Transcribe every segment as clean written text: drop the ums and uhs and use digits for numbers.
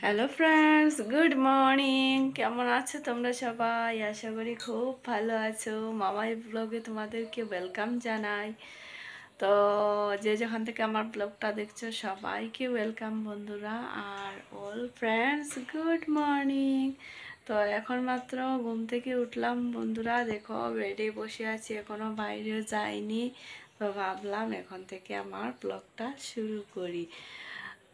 Hello friends, good morning. কেমন আছো তোমরা সবাই? আশা করি খুব ভালো আছো। মামাই ব্লগে তোমাদেরকে ওয়েলকাম জানাই। তো যে যেখান থেকে আমার ব্লগটা দেখছো সবাইকে ওয়েলকাম বন্ধুরা। আর অল ফ্রেন্ডস, গুড মর্নিং। তো এখন মাত্র ঘুম থেকে উঠলাম বন্ধুরা। দেখো বেডে বসে আছি, এখনো বাইরেও যাইনি। তো ভাবলাম এখন থেকে আমার ব্লগটা শুরু করি।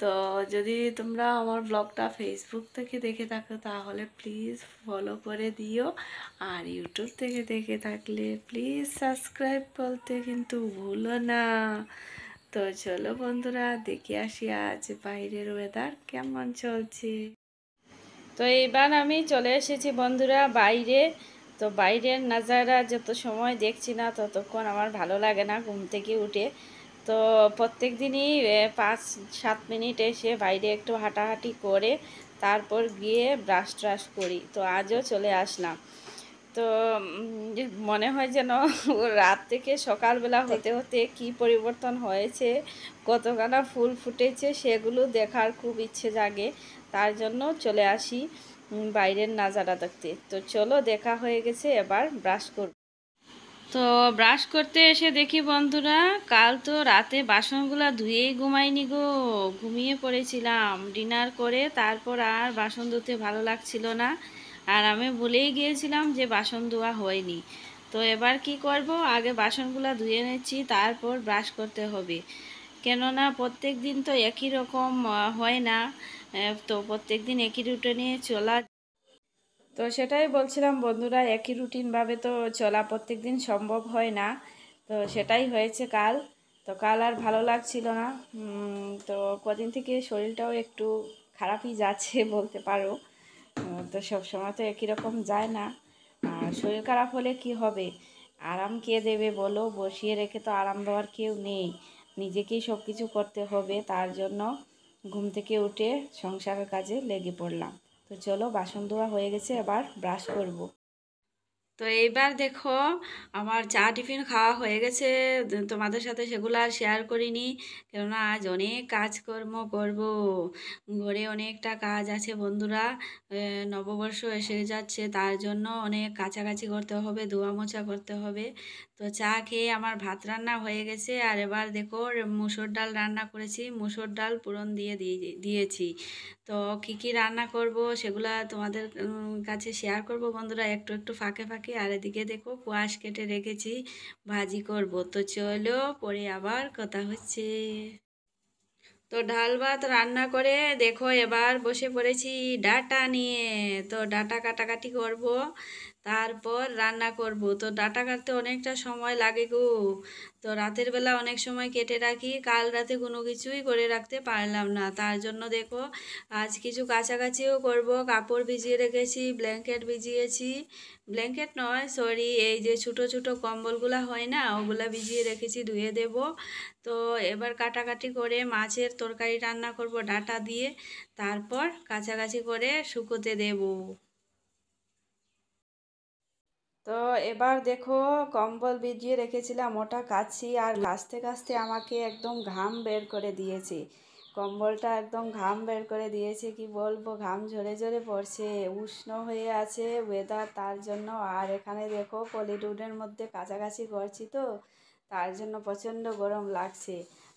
তো যদি তোমরা আমার ব্লগটা ফেসবুক থেকে দেখে থাকো তাহলে প্লিজ ফলো করে দিও, আর ইউটিউব থেকে দেখে থাকলে প্লিজ সাবস্ক্রাইব করতে কিন্তু ভুলো না। তো চলো বন্ধুরা, দেখে আসি আজ বাইরের ওয়েদার কেমন চলছে। তো এইবার আমি চলে এসেছি বন্ধুরা বাইরে। তো বাইরের নাজারা যত সময় দেখছি না ততক্ষণ আমার ভালো লাগে না ঘুম থেকে উঠে। তো প্রত্যেক দিনই 5-7 মিনিট এসে বাইরে একটু হাঁটাহাঁটি করে তারপর গিয়ে ব্রাশ ট্রাশ করি। তো আজও চলে আসলাম। তো মনে হয় যেন রাত থেকে সকালবেলা হতে হতে কি পরিবর্তন হয়েছে, কতখানা ফুল ফুটেছে সেগুলো দেখার খুব ইচ্ছে জাগে। তার জন্য চলে আসি বাইরের নাজারা দেখতে। তো চলো, দেখা হয়ে গেছে, এবার ব্রাশ করব। তো ব্রাশ করতে এসে দেখি বন্ধুরা, কাল তো রাতে বাসনগুলো ধুয়েই ঘুমাইনি গো। ঘুমিয়ে পড়েছিলাম ডিনার করে, তারপর আর বাসন ধুতে ভালো লাগছিল না। আর আমি ভুলেই গিয়েছিলাম যে বাসন ধোয়া হয়নি। তো এবার কি করব, আগে বাসনগুলো ধুয়ে নিচ্ছি, তারপর ব্রাশ করতে হবে। কেননা প্রত্যেক দিন তো একই রকম হয় না। তো প্রত্যেক দিন একই রুটিনে চলা, তো সেটাই বলছিলাম বন্ধুরা, একই রুটিনভাবে তো চলা প্রত্যেক দিন সম্ভব হয় না। তো সেটাই হয়েছে কাল। তো কাল আর ভালো লাগছিল না। তো কদিন থেকে শরীরটাও একটু খারাপই যাচ্ছে বলতে পারো। তো সব সময় তো একই রকম যায় না। আর শরীর খারাপ হলে কি হবে, আরাম কে দেবে বলো? বসিয়ে রেখে তো আরাম দেওয়ার কেউ নেই। নিজেকেই সব কিছু করতে হবে। তার জন্য ঘুম থেকে উঠে সংসারের কাজে লেগে পড়লাম। তো চলো, বাসন ধোয়া হয়ে গেছে, এবার ব্রাশ করব। তো এইবার দেখো, আমার চা টিফিন খাওয়া হয়ে গেছে। তোমাদের সাথে সেগুলো আর শেয়ার করিনি, কেননা আজ অনেক কাজকর্ম করব। ঘরে অনেকটা কাজ আছে বন্ধুরা। নববর্ষ এসে যাচ্ছে, তার জন্য অনেক কাছাকাছি করতে হবে, ধোয়া মোছা করতে হবে। তো চা খেয়ে আমার ভাত রান্না হয়ে গেছে। আর এবার দেখো, মুসুর ডাল রান্না করেছি, মুসুর ডাল পুরন দিয়েছি। তো কী কী রান্না করব সেগুলা তোমাদের কাছে শেয়ার করব বন্ধুরা, একটু একটু ফাঁকে ফাঁকে। আর এদিকে দেখো, কোয়াশ কেটে রেখেছি, ভাজি করব। তো চলো, পরে আবার কথা হচ্ছে। তো ডাল ভাত রান্না করে দেখো এবার বসে পড়েছি ডাটা নিয়ে। তো ডাটা কাটাকাটি করব, তারপর রান্না করব। তো ডাটা কাটতে অনেকটা সময় লাগে গো। তো রাতের বেলা অনেক সময় কেটে রাখি, কাল রাতে কোনো কিছুই করে রাখতে পারলাম না। তার জন্য দেখো, আজ কিছু কাছাকাছিও করব। কাপড় ভিজিয়ে রেখেছি, ব্ল্যাঙ্কেট ভিজিয়েছি, ব্ল্যাঙ্কেট নয় সরি, এই যে ছোটো ছোটো কম্বলগুলো হয় না, ওগুলা ভিজিয়ে রেখেছি, ধুয়ে দেব। তো এবার কাটাকাটি করে মাছের তরকারি রান্না করব ডাঁটা দিয়ে, তারপর কাছাকাছি করে শুকোতে দেব। তো এবার দেখো, কম্বল ভিজিয়ে রেখেছিলাম, ওটা কাচ্ছি, আর কাচতে কাচতে আমাকে একদম ঘাম বের করে দিয়েছে। কম্বলটা একদম ঘাম বের করে দিয়েছে, কি বলবো, ঘাম ঝরে ঝরে পড়ছে। উষ্ণ হয়ে আছে ওয়েদার, তার জন্য। আর এখানে দেখো, পলিটুডের মধ্যে কাছাকাছি করছি, তো তার জন্য প্রচণ্ড গরম লাগছে।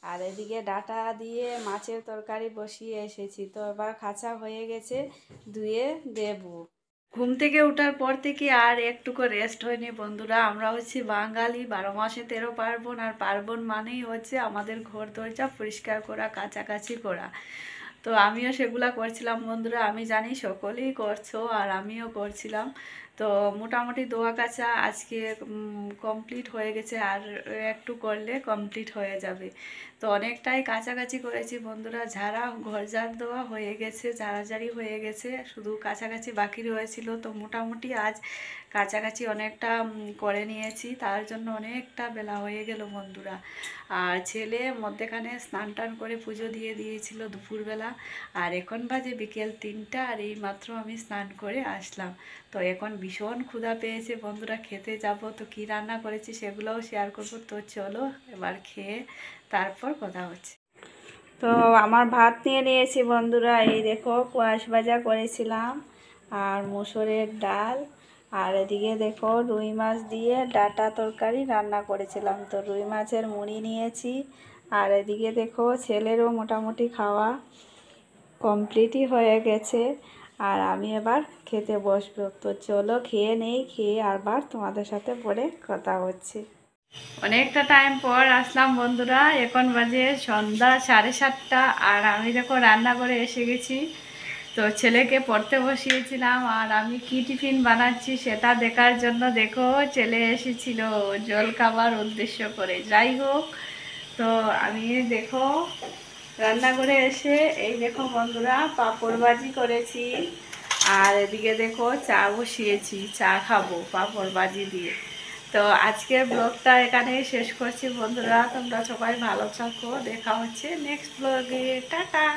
আর এদিকে ডাটা দিয়ে মাছের তরকারি বসিয়ে এসেছি, তো এবার কাঁচা হয়ে গেছে, ধুয়ে দেবো। ঘুম থেকে ওঠার পর থেকে আর একটুকু রেস্ট হয়নি বন্ধুরা। আমরা হচ্ছি বাঙালি, 12 মাসে 13 পার্বণ। আর পার্বণ মানেই হচ্ছে আমাদের ঘর দরজা পরিষ্কার করা, কাছাকাছি করা। তো আমিও সেগুলা করছিলাম বন্ধুরা। আমি জানি সকলেই করছো, আর আমিও করছিলাম। তো মোটামুটি ধোয়া কাচা আজকে কমপ্লিট হয়ে গেছে, আর একটু করলে কমপ্লিট হয়ে যাবে। তো অনেকটাই কাছাকাছি করেছি বন্ধুরা। ঝাড়া ঘর ঝাড় দেওয়া হয়ে গেছে, ঝাড়াঝাড়ি হয়ে গেছে, শুধু কাছাকাছি বাকি রয়েছিল। তো মোটামুটি আজ কাছাকাছি অনেকটা করে নিয়েছি, তার জন্য অনেকটা বেলা হয়ে গেল বন্ধুরা। আর ছেলে মধ্যেখানে স্নান টান করে পুজো দিয়ে দিয়েছিল দুপুরবেলা। আর এখন বাজে বিকেল 3টা, আর এই মাত্র আমি স্নান করে আসলাম। তো এখন ভীষণ ক্ষুধা পেয়েছে বন্ধুরা, খেতে যাব। তো কী রান্না করেছি সেগুলোও শেয়ার করব। তো চলো, এবার খেয়ে তারপর কথা হচ্ছে। তো আমার ভাত নিয়ে নিয়েছি বন্ধুরা, এই দেখো কোয়াশ ভাজা করেছিলাম আর মুসুরের ডাল, আর এদিকে দেখো রুই মাছ দিয়ে ডাঁটা তরকারি রান্না করেছিলাম। তো রুই মাছের মুড়ি নিয়েছি, আর এদিকে দেখো ছেলেরও মোটামুটি খাওয়া কমপ্লিটই হয়ে গেছে, আর আমি এবার খেতে বসবো। তো চলো খেয়ে নেই, খেয়ে আবার তোমাদের সাথে পরে কথা হচ্ছে। অনেকটা টাইম পর আসলাম বন্ধুরা, এখন বাজে সন্ধ্যা 7:30, আর আমি দেখো রান্না করে এসে গেছি। তো ছেলেকে পড়তে বসিয়েছিলাম, আর আমি কি টিফিন বানাচ্ছি সেটা দেখার জন্য দেখো ছেলে এসেছিল জল খাবার উদ্দেশ্য করে। যাই হোক, তো আমি দেখো রান্না করে এসে এই দেখো বন্ধুরা পাঁপড় ভাজি করেছি, আর এদিকে দেখো চা বসিয়েছি, চা খাবো পাঁপড় ভাজি দিয়ে। তো আজকের ব্লগটা এখানেই শেষ করছি বন্ধুরা, তোমরা সবাই ভালো থাকো, দেখা হচ্ছে নেক্সট ব্লগে, টাটা।